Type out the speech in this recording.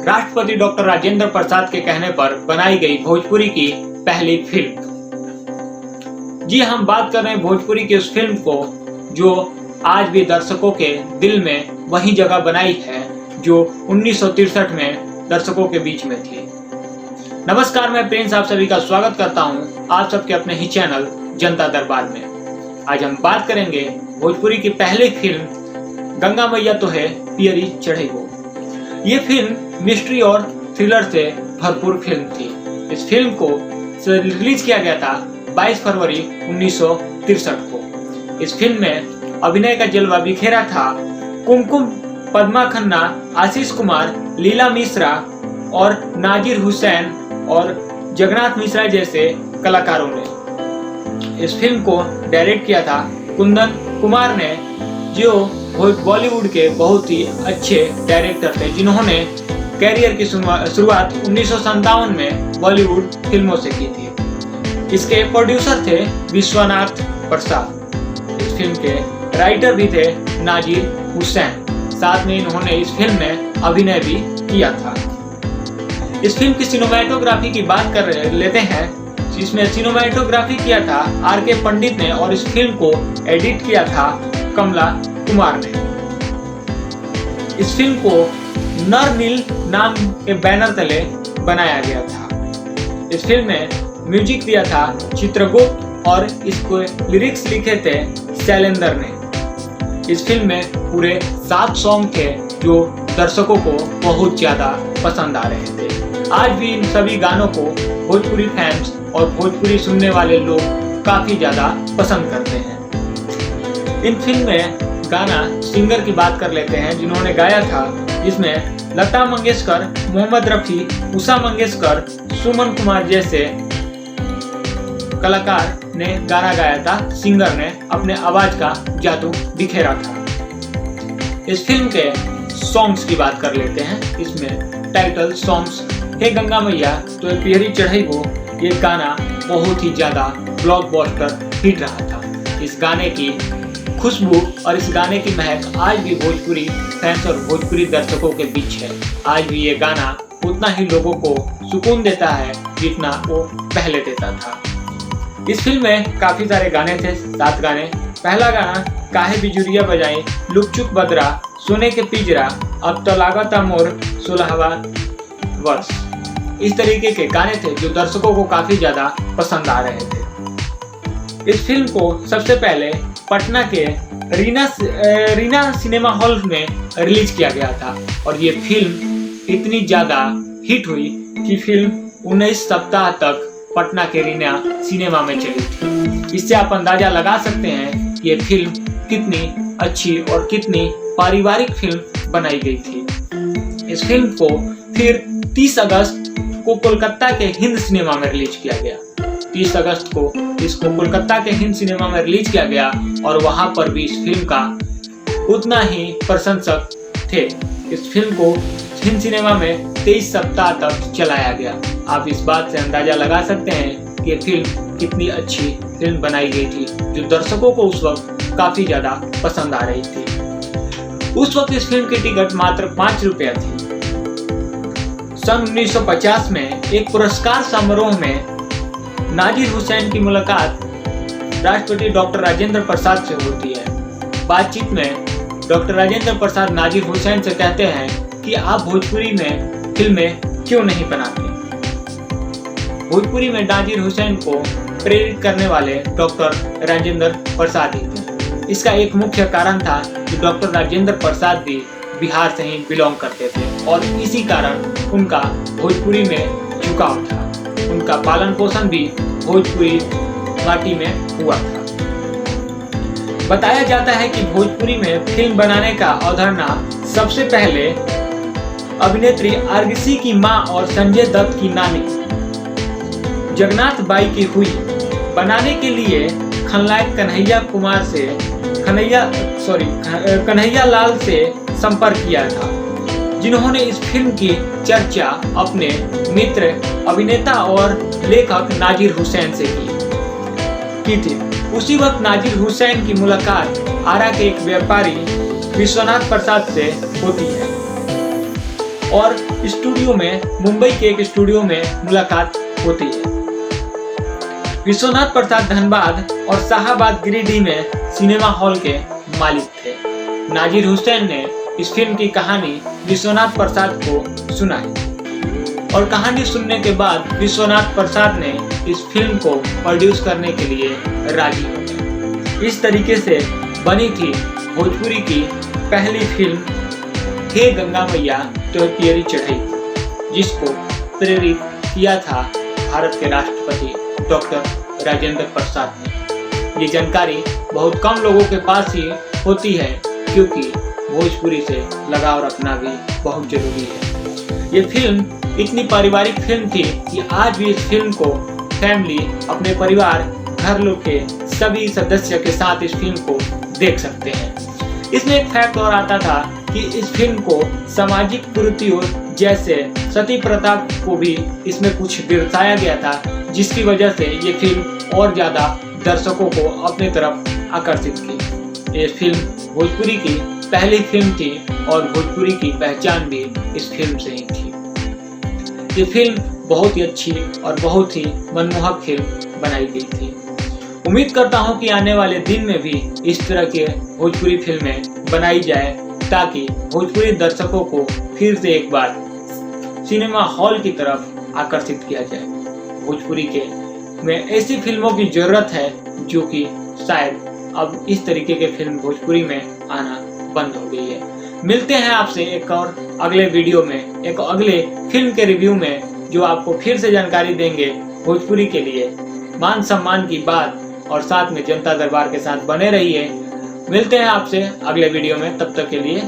राष्ट्रपति डॉक्टर राजेंद्र प्रसाद के कहने पर बनाई गई भोजपुरी की पहली फिल्म। जी हम बात कर रहे हैं भोजपुरी की उस फिल्म को जो आज भी दर्शकों के दिल में वही जगह बनाई है जो 1963 में दर्शकों के बीच में थी। नमस्कार, मैं प्रिंस आप सभी का स्वागत करता हूं आप सबके अपने ही चैनल जनता दरबार में। आज हम बात करेंगे भोजपुरी की पहली फिल्म गंगा मैया तो है पियरी चढ़ई हो। ये फिल्म मिस्ट्री और थ्रिलर से भरपूर फिल्म थी। इस फिल्म को रिलीज किया गया था 22 फरवरी 1963 को। इस फिल्म में अभिनय का जलवा बिखेरा था कुमकुम, पद्मा खन्ना, आशीष कुमार, लीला मिश्रा और नाजिर हुसैन और जगन्नाथ मिश्रा जैसे कलाकारों ने। इस फिल्म को डायरेक्ट किया था कुंदन कुमार ने, जो बॉलीवुड के बहुत ही अच्छे डायरेक्टर थे जिन्होंने कैरियर की शुरुआत 1957 में बॉलीवुड फिल्मों से की थी। इसके प्रोड्यूसर थे विश्वनाथ प्रसाद। इस फिल्म के राइटर भी थे नाजिर हुसैन। साथ में इन्होंने इस फिल्म में अभिनय भी किया था। इस फिल्म की सिनेमेटोग्राफी की बात कर लेते हैं। इसमें सिनेमेटोग्राफी किया था आर.के. पंडित ने और इस फिल्म को एडिट किया था कमला कुमार ने। इस फिल्म को नर नील नाम के बैनर तले बनाया गया था। इस फिल्म में म्यूजिक दिया था चित्रगुप्त और इसको लिरिक्स लिखे थे शैलेंद्र ने। इस फिल्म में पूरे 7 सॉन्ग थे जो दर्शकों को बहुत ज्यादा पसंद आ रहे थे। आज भी इन सभी गानों को भोजपुरी फैंस और भोजपुरी सुनने वाले लोग काफी ज्यादा पसंद करते हैं। इन फिल्म में गाना सिंगर की बात कर लेते हैं जिन्होंने गाया था। इसमें लता मंगेशकर, मोहम्मद रफी, उषा मंगेशकर, सुमन कुमार जैसे कलाकार ने गाना गाया था। सिंगर ने अपने आवाज का जादू बिखेरा था। इस फिल्म के सॉन्ग्स की बात कर लेते हैं। इसमें टाइटल सॉन्ग्स हे गंगा मैया तो पियरी चढ़ई हो, ये गाना बहुत ही ज्यादा ब्लॉकबस्टर हिट रहा था। इस गाने की खुशबू और इस गाने की महक आज भी भोजपुरी फैंस और भोजपुरी दर्शकों के बीच है। आज भी ये गाना उतना ही लोगों को सुकून देता है जितना वो पहले देता था। इस फिल्म में काफी सारे गाने थे, 7 गाने। पहला गाना काहे बिजुरिया बजाई, लुक चुक बदरा, सोने के पिंजरा, अब तो लागता मोर 16वां वर्ष। इस तरीके के गाने थे जो दर्शकों को काफी ज्यादा पसंद आ रहे थे। इस फिल्म को सबसे पहले पटना के रीना सिनेमा हॉल में रिलीज किया गया था और ये फिल्म इतनी ज्यादा हिट हुई कि फिल्म 19 सप्ताह तक पटना के रीना सिनेमा में चली थी। इससे आप अंदाजा लगा सकते हैं कि ये फिल्म कितनी अच्छी और कितनी पारिवारिक फिल्म बनाई गई थी। इस फिल्म को फिर 30 अगस्त को कोलकाता के हिंद सिनेमा में रिलीज किया गया। 30 अगस्त को इसको कोलकाता के हिंद सिनेमा में रिलीज किया गया और वहां पर भी इस फिल्म का उतना ही प्रशंसक थे। इस फिल्म को हिंद सिनेमा में 23 सप्ताह तक चलाया गया। आप इस बात से अंदाजा लगा सकते हैं कि ये फिल्म कितनी अच्छी फिल्म बनाई गई थी जो दर्शकों को उस वक्त काफी ज्यादा पसंद आ रही थी। उस वक्त इस फिल्म की टिकट मात्र 5 रुपया थी। सन 1950 में एक पुरस्कार समारोह में नाजिर हुसैन की मुलाकात राष्ट्रपति डॉक्टर राजेंद्र प्रसाद से होती है। बातचीत में डॉक्टर राजेंद्र प्रसाद नाजिर हुसैन से कहते हैं कि आप भोजपुरी में फिल्में क्यों नहीं बनाते। भोजपुरी में नाजिर हुसैन को प्रेरित करने वाले डॉक्टर राजेंद्र प्रसाद ही थे। इसका एक मुख्य कारण था कि डॉक्टर राजेंद्र प्रसाद भी बिहार से ही बिलोंग करते थे और इसी कारण उनका भोजपुरी में झुकाव था। उनका पालन पोषण भी भोजपुरी माटी में हुआ था। बताया जाता है कि भोजपुरी में फिल्म बनाने का अवधारणा सबसे पहले अभिनेत्री आरगीसी की मां और संजय दत्त की नानी जगन्नाथ बाई की हुई। बनाने के लिए खलनायक कन्हैया लाल से संपर्क किया था, जिन्होंने इस फिल्म की चर्चा अपने मित्र अभिनेता और लेखक नाजिर हुसैन से की थी। उसी वक्त नाजिर हुसैन की मुलाकात आरा के एक व्यापारी विश्वनाथ प्रसाद से होती है। और स्टूडियो में, मुंबई के एक स्टूडियो में मुलाकात होती है। विश्वनाथ प्रसाद धनबाद और शाहाबाद गिरिडीह में सिनेमा हॉल के मालिक थे। नाजिर हुसैन ने इस फिल्म की कहानी विश्वनाथ प्रसाद को सुनाई और कहानी सुनने के बाद विश्वनाथ प्रसाद ने इस फिल्म को प्रोड्यूस करने के लिए राजी हो गए। इस तरीके से बनी थी भोजपुरी की पहली फिल्म हे गंगा मैया तो पियरी चढ़ाई, जिसको प्रेरित किया था भारत के राष्ट्रपति डॉक्टर राजेंद्र प्रसाद ने। ये जानकारी बहुत कम लोगों के पास ही होती है, क्योंकि भोजपुरी से लगाव रखना भी बहुत जरूरी है। ये फिल्म इतनी पारिवारिक फिल्म थी कि आज भी इस फिल्म को फैमिली, अपने परिवार, घर लोग के सभी सदस्य के साथ इस फिल्म को देख सकते हैं। इसमें एक फैक्ट और आता था कि इस फिल्म को सामाजिक कुरीतियों जैसे सती प्रथा को भी इसमें कुछ दर्शाया गया था, जिसकी वजह से ये फिल्म और ज्यादा दर्शकों को अपने तरफ आकर्षित की। ये फिल्म भोजपुरी की पहली फिल्म थी और भोजपुरी की पहचान भी इस फिल्म से ही थी। ये फिल्म बहुत ही अच्छी और बहुत ही मनमोहक फिल्म बनाई गई थी। उम्मीद करता हूँ कि आने वाले दिन में भी इस तरह के भोजपुरी फिल्में बनाई जाए, ताकि भोजपुरी दर्शकों को फिर से एक बार सिनेमा हॉल की तरफ आकर्षित किया जाए। भोजपुरी के में ऐसी फिल्मों की जरूरत है जो कि शायद अब इस तरीके के फिल्म भोजपुरी में आना बंद हो गई है। मिलते हैं आपसे एक और अगले वीडियो में, एक अगले फिल्म के रिव्यू में, जो आपको फिर से जानकारी देंगे भोजपुरी के लिए मान सम्मान की बात, और साथ में जनता दरबार के साथ बने रहिए। मिलते हैं आपसे अगले वीडियो में, तब तक के लिए